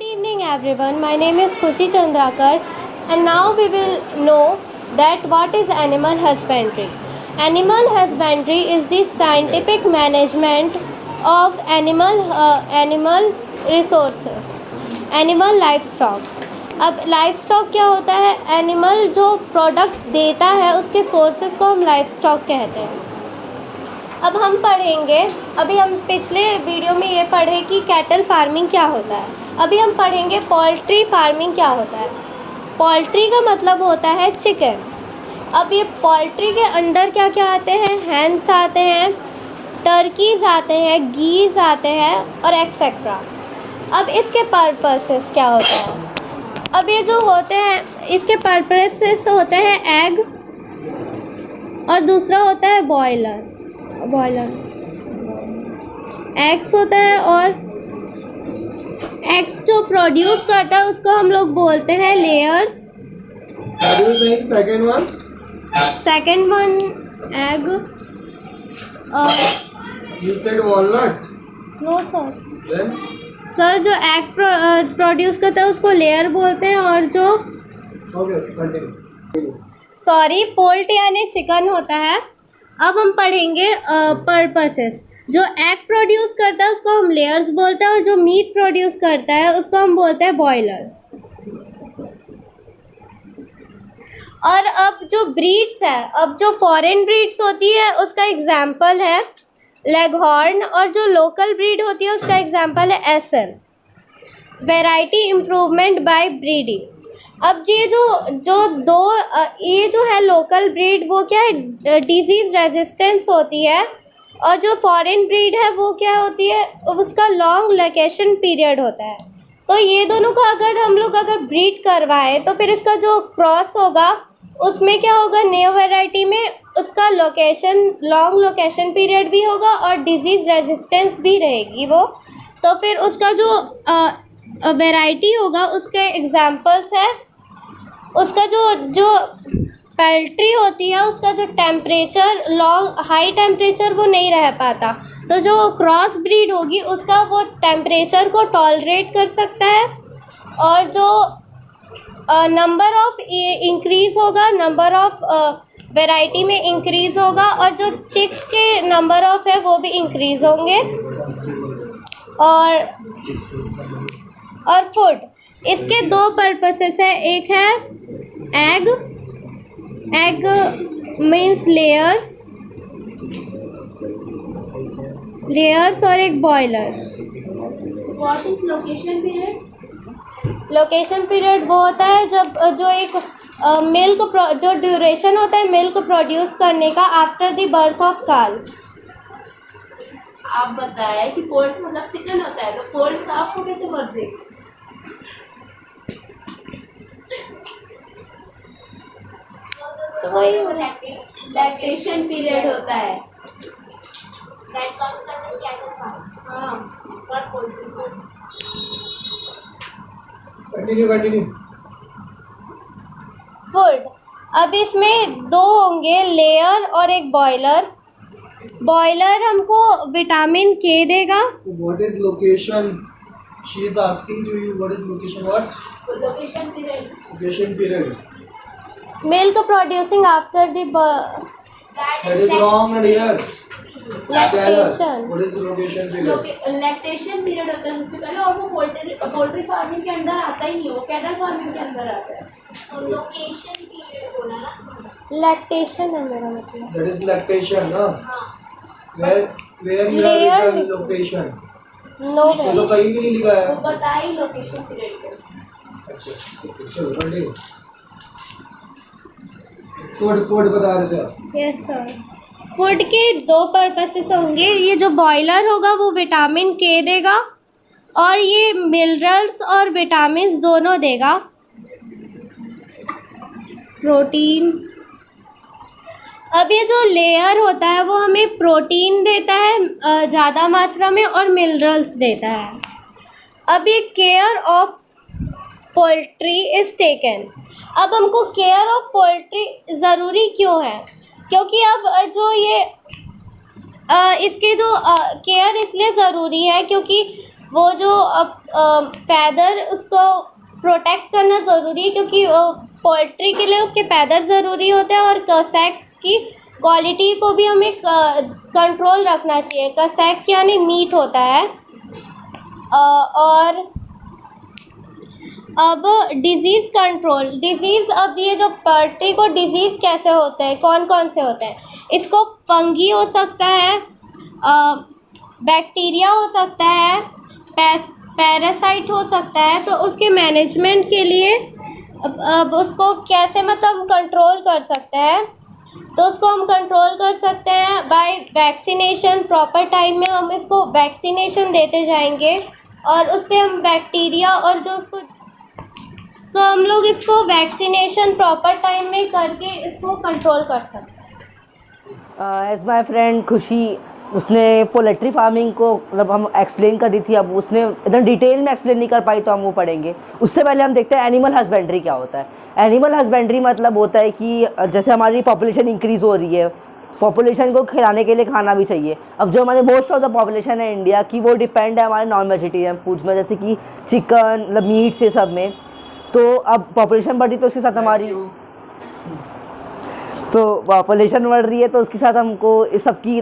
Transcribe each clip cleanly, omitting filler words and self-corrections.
evening everyone, my name is Khushi Chandrakar and now we will know that what is animal husbandry. Animal husbandry is the scientific management of animal resources, animal livestock. अब livestock क्या होता है? Animal जो product देता है उसके sources को हम लाइवस्टॉक कहते हैं। अब हम पढ़ेंगे, अभी हम पिछले वीडियो में ये पढ़े कि कैटल फार्मिंग क्या होता है। अभी हम पढ़ेंगे पोल्ट्री फार्मिंग क्या होता है। पोल्ट्री का मतलब होता है चिकन। अब ये पोल्ट्री के अंडर क्या क्या आते हैं? हैंस आते हैं, टर्कीज आते हैं, गीज आते हैं और एक्सेट्रा। अब इसके पर्पसेस क्या होता है? अब ये जो होते हैं इसके पर्पसेस होते हैं एग और दूसरा होता है बॉयलर एग्स होता है और एग्स जो प्रोड्यूस करता है उसको हम लोग बोलते हैं layers. Second one egg. You said walnut. No sir. Then? Sir जो एग प्रोड्यूस करता है उसको लेयर बोलते हैं और जो Okay, continue. सॉरी पोल्ट यानी चिकन होता है। अब हम पढ़ेंगे पर्पसेस। जो एग प्रोड्यूस करता है उसको हम लेयर्स बोलते हैं और जो मीट प्रोड्यूस करता है उसको हम बोलते हैं बॉयलर्स। और अब जो ब्रीड्स है, अब जो फॉरेन ब्रीड्स होती है उसका एग्जाम्पल है लेगहॉर्न और जो लोकल ब्रीड होती है उसका एग्जाम्पल है एसल। Variety improvement by breeding. अब ये जो है लोकल ब्रीड वो क्या है? डिजीज़ रेजिस्टेंस होती है और जो फॉरेन ब्रीड है वो क्या होती है? उसका लॉन्ग लोकेशन पीरियड होता है। तो ये दोनों को अगर हम लोग ब्रीड करवाएं तो फिर इसका जो क्रॉस होगा उसमें क्या होगा? न्यू वैरायटी में उसका लॉन्ग लोकेशन पीरियड भी होगा और डिजीज़ रेजिस्टेंस भी रहेगी वो। तो फिर उसका जो वैरायटी होगा उसके एग्जांपल्स है उसका जो पोल्ट्री होती है उसका जो टेम्परेचर हाई टेम्परेचर वो नहीं रह पाता, तो जो क्रॉस ब्रीड होगी उसका वो टेम्परेचर को टॉलरेट कर सकता है और जो नंबर ऑफ इंक्रीज़ होगा, नंबर ऑफ वैरायटी में इंक्रीज़ होगा और जो चिक्स के नंबर ऑफ है वो भी इंक्रीज़ होंगे। और फूड, इसके दो पर्पसेस है। एक है एग मीन्स लेयर्स और एक boilers. What is location period? Location period वो होता है जब जो एक जो ड्यूरेशन होता है मिल्क प्रोड्यूस करने का आफ्टर द बर्थ ऑफ काल। आप बताएं कि पोल्ट मतलब चिकन होता है, तो पोल्ट काफ को कैसे बर्थ देगा? तो वही लैक्टेशन पीरियड होता है। That comes under cattle farm. हाँ, Not poultry farm. Continue. Food. अब इसमें दो होंगे, लेयर और एक बॉयलर। बॉयलर हमको विटामिन के देगा। What is location? She is asking to you. What is location? What? Location period. Location period. Milk producing after the That is wrong, dear. Lactation. What is location period? Lactation period होता है सबसे पहले, और वो poultry farming के अंदर आता ही नहीं है, वो कैटल फार्मिंग के अंदर आता है। तो location period बोला ना? लैक्टेशन है मेरा मतलब। That is lactation, ना? हाँ. Where you Layer have written लिखो। location? नो ये तो कहीं भी नहीं लिखा है। वो बताए लोकेशन पीरियड को। अच्छा, चलो continue. फूड बता रहे थे आप। Yes sir. फूड के दो पर्पसेस होंगे। ये जो बॉयलर होगा वो विटामिन के देगा और ये मिनरल्स और विटामिन्स दोनों देगा, प्रोटीन। अब ये जो लेयर होता है वो हमें प्रोटीन देता है ज़्यादा मात्रा में और मिनरल्स देता है। अब ये care of poultry is taken. अब हमको केयर ऑफ पोल्ट्री ज़रूरी क्यों है? क्योंकि अब जो ये इसके जो केयर इसलिए ज़रूरी है क्योंकि वो जो फैदर उसको प्रोटेक्ट करना ज़रूरी है, क्योंकि पोल्ट्री के लिए उसके पैदर ज़रूरी होते हैं और कसेक्स की क्वालिटी को भी हमें कंट्रोल रखना चाहिए। कसेक यानी मीट होता है। और अब डिज़ीज़ कंट्रोल, अब ये जो पोल्ट्री को डिज़ीज़ कैसे होते हैं, कौन कौन से होते हैं? इसको फंगी हो सकता है, बैक्टीरिया हो सकता है, पैरासाइट हो सकता है। तो उसके मैनेजमेंट के लिए अब उसको कैसे मतलब कंट्रोल कर सकते हैं? तो उसको हम कंट्रोल कर सकते हैं बाय वैक्सीनेशन। प्रॉपर टाइम में हम इसको वैक्सीनेशन देते जाएंगे और उससे हम बैक्टीरिया और जो उसको हम लोग इसको वैक्सीनेशन प्रॉपर टाइम में करके इसको कंट्रोल कर सकते हैं। एज माई फ्रेंड खुशी, उसने पोल्ट्री फार्मिंग को मतलब हम एक्सप्लेन कर रही थी, अब उसने एकदम डिटेल में एक्सप्लेन नहीं कर पाई तो हम वो पढ़ेंगे। उससे पहले हम देखते हैं एनिमल हस्बेंड्री क्या होता है। एनिमल हस्बेंड्री मतलब होता है कि जैसे हमारी पॉपुलेशन इंक्रीज़ हो रही है, पॉपुलेशन को खिलाने के लिए खाना भी चाहिए। अब जो हमारे मोस्ट ऑफ द पॉपुलेशन है इंडिया की, वो डिपेंड है हमारे नॉन वेजिटेरियन फूड्स में, जैसे कि चिकन, मतलब मीट से सब में। तो अब पॉपुलेशन बढ़ी तो उसके साथ हमारी पॉपुलेशन बढ़ रही है, तो उसके साथ हमको इस सब की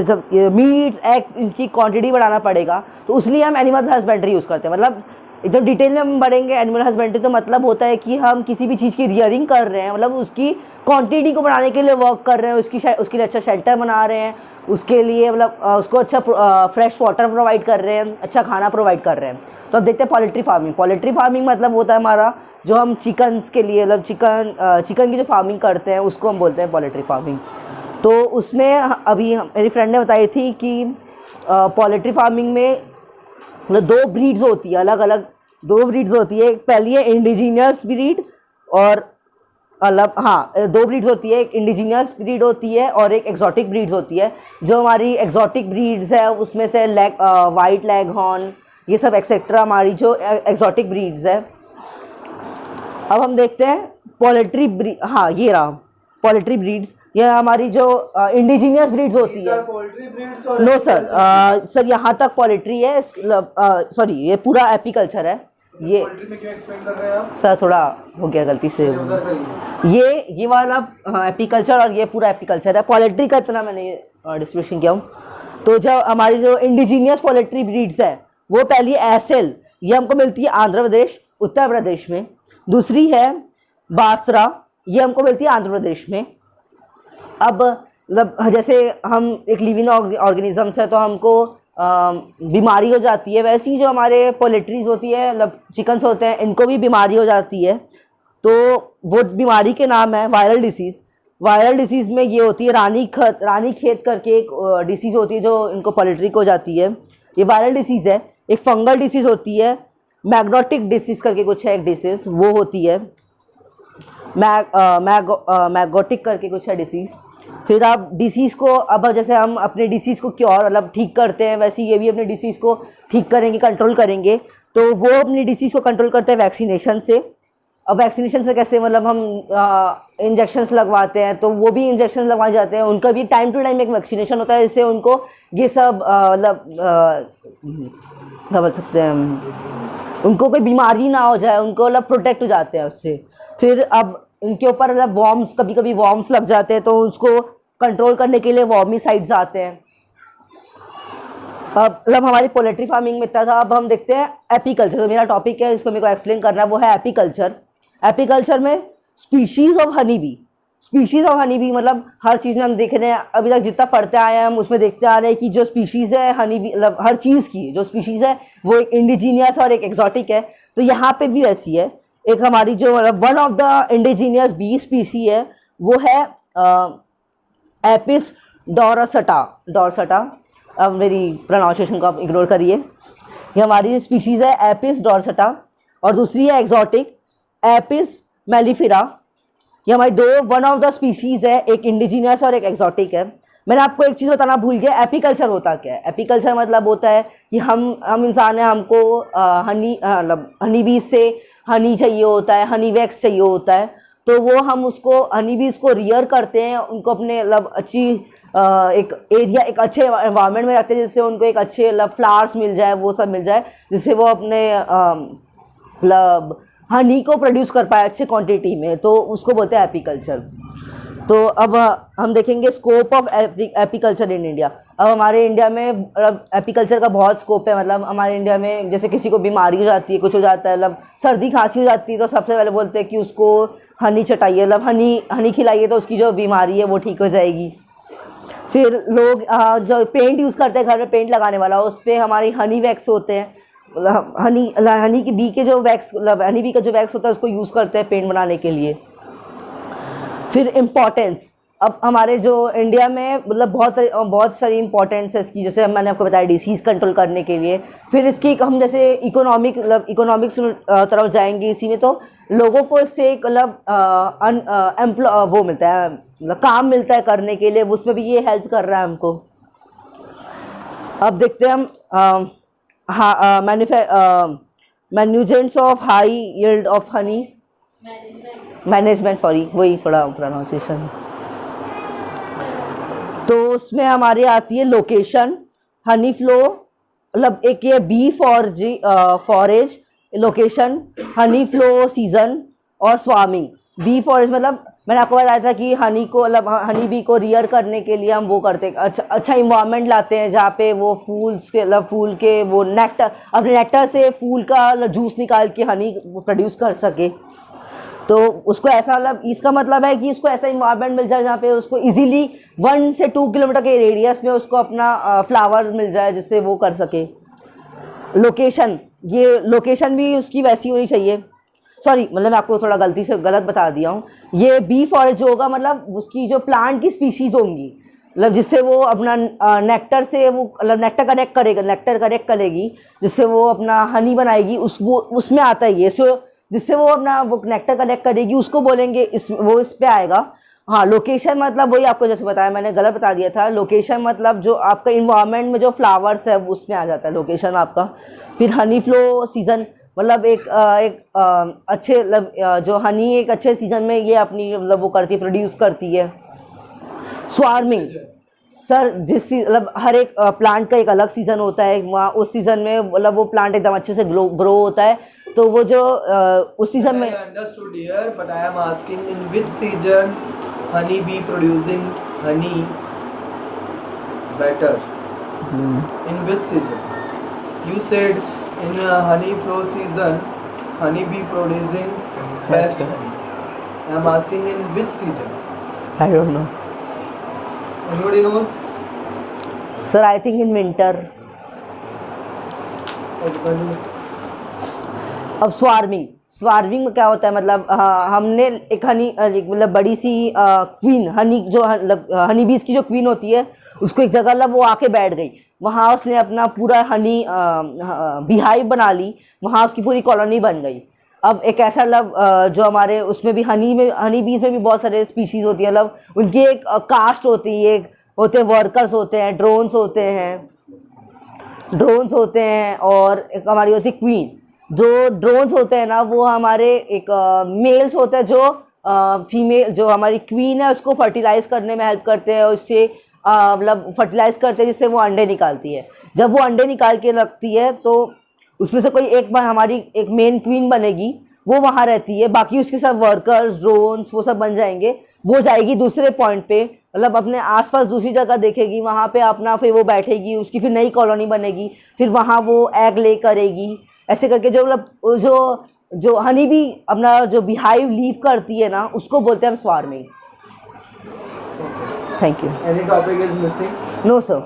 जब मीट्स, एग, इनकी क्वांटिटी बढ़ाना पड़ेगा। तो उसलिए हम एनिमल हस्बेंड्री यूज़ करते हैं। मतलब एकदम डिटेल में हम बढ़ेंगे। एनिमल हस्बेंड्री तो मतलब होता है कि हम किसी भी चीज़ की रियरिंग कर रहे हैं, मतलब उसकी क्वांटिटी को बढ़ाने के लिए वर्क कर रहे हैं, उसके लिए अच्छा शेल्टर बना रहे हैं, उसके लिए मतलब उसको अच्छा फ्रेश वाटर प्रोवाइड कर रहे हैं, अच्छा खाना प्रोवाइड कर रहे हैं। तो अब देखते हैं पोल्ट्री फार्मिंग। पोल्ट्री फार्मिंग मतलब होता है हमारा जो हम चिकन्स के लिए, मतलब चिकन की जो फार्मिंग करते हैं उसको हम बोलते हैं पोल्ट्री फार्मिंग। तो उसमें अभी मेरी फ्रेंड ने बताई थी कि पोल्ट्री फार्मिंग में मतलब 2 ब्रीड्स होती है, अलग अलग 2 ब्रीड्स होती है। पहली है इंडिजीनियस ब्रीड और 2 ब्रीड्स होती है। एक इंडिजीनियस ब्रीड होती है और एक एक्जॉटिक ब्रीड्स होती है। जो हमारी एक्जॉटिक ब्रीड्स है उसमें से वाइट लेग हॉर्न, ये सब एक्सेट्रा हमारी जो एक्जॉटिक ब्रीड्स है। अब हम देखते हैं पोल्ट्री ब्रीड। हाँ, ये रहा पोल्ट्री ब्रीड्स। ये हमारी जो इंडिजीनियस ब्रीड्स होती है। पोल्ट्री ब्रीड्स नो सर, यहाँ तक पोल्ट्री है। सॉरी, ये पूरा एपीकल्चर है। ये पोल्ट्री में क्यों एक्सप्लेन कर रहे हैं आप? सर थोड़ा हो गया गलती से। ये वाला एपीकल्चर और ये पूरा एपीकल्चर है। पोल्ट्री का इतना मैंने डिस्क्रिप्शन किया हूँ। तो जो हमारी जो इंडिजीनियस पोल्ट्री ब्रीड्स है, वो पहली एसेल, ये हमको मिलती है आंध्र प्रदेश, उत्तर प्रदेश में। दूसरी है बासरा, ये हमको मिलती है आंध्र प्रदेश में। अब मतलब जैसे हम एक लिविंग ऑर्गेनिजम्स है तो हमको बीमारी हो जाती है, वैसे ही जो हमारे पोल्ट्रीज होती है, मतलब चिकन्स होते हैं, इनको भी बीमारी हो जाती है। तो वो बीमारी के नाम है वायरल डिसीज़। वायरल डिसीज़ में ये होती है रानीखेत करके एक डिसीज़ होती है जो इनको पोल्ट्री को हो जाती है, ये वायरल डिसीज़ है। एक फंगल डिसीज़ होती है, मैग्नेटिक डिसीज़ करके कुछ है एक डिसीज़, वो होती है मैगोटिक करके कुछ है डिसीज़। फिर आप डिसीज़ को, अब जैसे हम अपने डिसीज़ को क्योर मतलब ठीक करते हैं, वैसे ये भी अपने डिसीज़ को ठीक करेंगे, कंट्रोल करेंगे। तो वो अपनी डिसीज़ को कंट्रोल करते हैं वैक्सीनेशन से। अब वैक्सीनेशन से कैसे, मतलब हम इंजेक्शंस लगवाते हैं, तो वो भी इंजेक्शन लगवाए जाते हैं, उनका भी टाइम टू टाइम एक वैक्सीनेशन होता है, जिससे उनको ये सब मतलब क्या बोल सकते हैं, उनको कोई बीमारी ना हो जाए, उनको मतलब प्रोटेक्ट हो जाते हैं उससे। फिर अब उनके ऊपर मतलब वॉर्म्स, कभी कभी वॉर्म्स लग जाते हैं, तो उसको कंट्रोल करने के लिए वॉर्मिसाइड्स आते हैं। अब मतलब हमारी पोल्ट्री फार्मिंग में इतना था। अब हम देखते हैं एपीकल्चर, जो मेरा टॉपिक है जिसको मेरे को एक्सप्लेन करना है, वो है एपीकल्चर। एपीकल्चर में species of honey bee, species of honey bee मतलब हर चीज़ में हम देख रहे हैं, अभी तक जितना पढ़ते आए हैं हम उसमें देखते आ रहे हैं कि जो स्पीशीज़ है हनी बी, मतलब हर चीज़ की जो स्पीशीज़ है वो एक इंडिजीनियस और एक एक्जॉटिक है। तो यहाँ पे भी वैसी है। एक हमारी जो मतलब one of the indigenous bee species है वो है एपिस डॉर्सटा। अब मेरी प्रोनाउंसिएशन को आप इग्नोर करिए। ये हमारी स्पीशीज़ है एपिस डॉर्सटा, और दूसरी है एक्जॉटिक एपिस मेलिफेरा। ये हमारी वन ऑफ द स्पीशीज़ है, एक इंडिजीनियस और एक एक्जॉटिक है। मैंने आपको एक चीज़ बताना भूल गया, एपीकल्चर होता क्या है। एपीकल्चर मतलब होता है कि हम इंसान हैं, हमको हनी बीज से हनी चाहिए होता है, हनी वैक्स चाहिए होता है। तो वो हम उसको हनी बीज को रियर करते हैं, उनको अपने मतलब अच्छी एक एरिया, एक अच्छे एनवायरनमेंट में रखते हैं जिससे उनको एक अच्छे मतलब फ्लावर्स मिल जाए, वो सब मिल जाए, जिससे वो अपने मतलब हनी को प्रोड्यूस कर पाए अच्छे क्वांटिटी में, तो उसको बोलते हैं एपीकल्चर। तो अब हम देखेंगे scope of apiculture in India. अब हमारे इंडिया में एपीकल्चर का बहुत स्कोप है। मतलब हमारे इंडिया में जैसे किसी को बीमारी हो जाती है, कुछ हो जाता है, मतलब सर्दी खांसी हो जाती है, तो सबसे पहले बोलते हैं कि उसको हनी चटाइए, मतलब हनी खिलाइए, तो उसकी जो बीमारी है वो ठीक हो जाएगी। फिर लोग जो पेंट यूज़ करते हैं घर में, पेंट लगाने वाला, उस पर हमारी हनी वैक्स होते हैं, हनी की बी के जो वैक्स, मतलब हनी बी का जो वैक्स होता है उसको यूज़ करते हैं पेंट बनाने के लिए। फिर इम्पॉर्टेंस, अब हमारे जो इंडिया में मतलब बहुत सारी इम्पॉर्टेंस है इसकी, जैसे मैंने आपको बताया डिसीज़ कंट्रोल करने के लिए। फिर इसकी हम जैसे इकोनॉमिक्स तरफ जाएंगे इसी में, तो लोगों को इससे एक मतलब वो मिलता है, मतलब काम मिलता है करने के लिए, उसमें भी ये हेल्प कर रहा है हमको। अब देखते हैं हम managements of high yield of honeys, management, sorry वही थोड़ा प्रोनाउंसिएशन। तो उसमें हमारी आती है लोकेशन, हनी फ्लो, मतलब एक ये bee forage, location, honey flow season और स्वार्मिंग। बी फॉरेज मतलब मैंने आपको बताया था कि हनी को मतलब हनी बी को रियर करने के लिए हम वो करते हैं, अच्छा इन्वायरमेंट लाते हैं जहाँ पे वो फूल के वो नेक्टर, अपने नेक्टर से फूल का जूस निकाल के हनी प्रोड्यूस कर सके। तो उसको ऐसा मतलब इसका मतलब है कि उसको ऐसा इन्वायरमेंट मिल जाए जहाँ पे उसको इजीली 1 से 2 किलोमीटर के रेडियस में उसको अपना फ्लावर मिल जाए जिससे वो कर सके। लोकेशन, ये लोकेशन भी उसकी वैसी होनी चाहिए, सॉरी मतलब मैं आपको थोड़ा गलत बता दिया हूँ। ये बी फॉरेस्ट जो होगा मतलब उसकी जो प्लांट की स्पीशीज़ होंगी, मतलब जिससे वो अपना नेक्टर से वो मतलब नेक्टर कलेक्ट करेगी जिससे वो अपना हनी बनाएगी, उसमें आता है ये, सो जिससे वो अपना वो नेक्टर कलेक्ट करेगी उसको बोलेंगे इस पे आएगा। हाँ, लोकेशन मतलब वही आपको जैसे बताया, मैंने गलत बता दिया था। लोकेशन मतलब जो आपका इन्वायरमेंट में जो फ्लावर्स है उसमें आ जाता है लोकेशन आपका। फिर हनी फ्लो सीज़न मतलब एक अच्छे मतलब जो हनी एक अच्छे सीज़न में ये अपनी मतलब वो करती है, प्रोड्यूस करती है। स्वार्मिंग, सर जिस मतलब हर एक प्लांट का एक अलग सीज़न होता है, वहाँ उस सीज़न में मतलब वो प्लांट एकदम अच्छे से ग्रो होता है, तो वो जो उस सीज़न में। Understood here, but I am asking in which season honey be producing Honey better? In which season? You said in honey flow season, honey bee producing best honey. I am asking in which season? I don't know. Anybody knows? Sir, I think in winter. अब swarming में क्या होता है, मतलब हमने एक मतलब बड़ी सी क्वीन हनी बीज की जो क्वीन होती है उसको एक जगह मतलब वो आके बैठ गई, वहाँ उसने अपना पूरा हनी बीहाइव बना ली, वहाँ उसकी पूरी कॉलोनी बन गई। अब एक ऐसा मतलब जो हमारे उसमें भी हनी बीज में भी बहुत सारे स्पीशीज़ होती है, मतलब उनकी एक कास्ट होती है, एक होते हैं वर्कर्स होते हैं, ड्रोन्स होते हैं और एक हमारी होती है क्वीन। जो ड्रोन्स होते हैं ना वो हमारे एक मेल्स होते हैं जो फीमेल जो हमारी क्वीन है उसको फर्टिलाइज़ करने में हेल्प करते हैं, और इससे मतलब फर्टिलाइज़ करते हैं जिससे वो अंडे निकालती है। जब वो अंडे निकाल के रखती है तो उसमें से कोई एक बार हमारी एक मेन क्वीन बनेगी, वो वहाँ रहती है, बाकी उसके सब वर्कर्स ड्रोन्स वो सब बन जाएंगे। वो जाएगी दूसरे पॉइंट पे, मतलब अपने आसपास दूसरी जगह देखेगी, वहाँ पे अपना फिर वो बैठेगी, उसकी फिर नई कॉलोनी बनेगी, फिर वहाँ वो एग ले करेगी। ऐसे करके जो मतलब जो हनी भी अपना जो बीहाइव लीव करती है ना उसको बोलते हैं swarming. Thank you. Any topic is missing? No sir.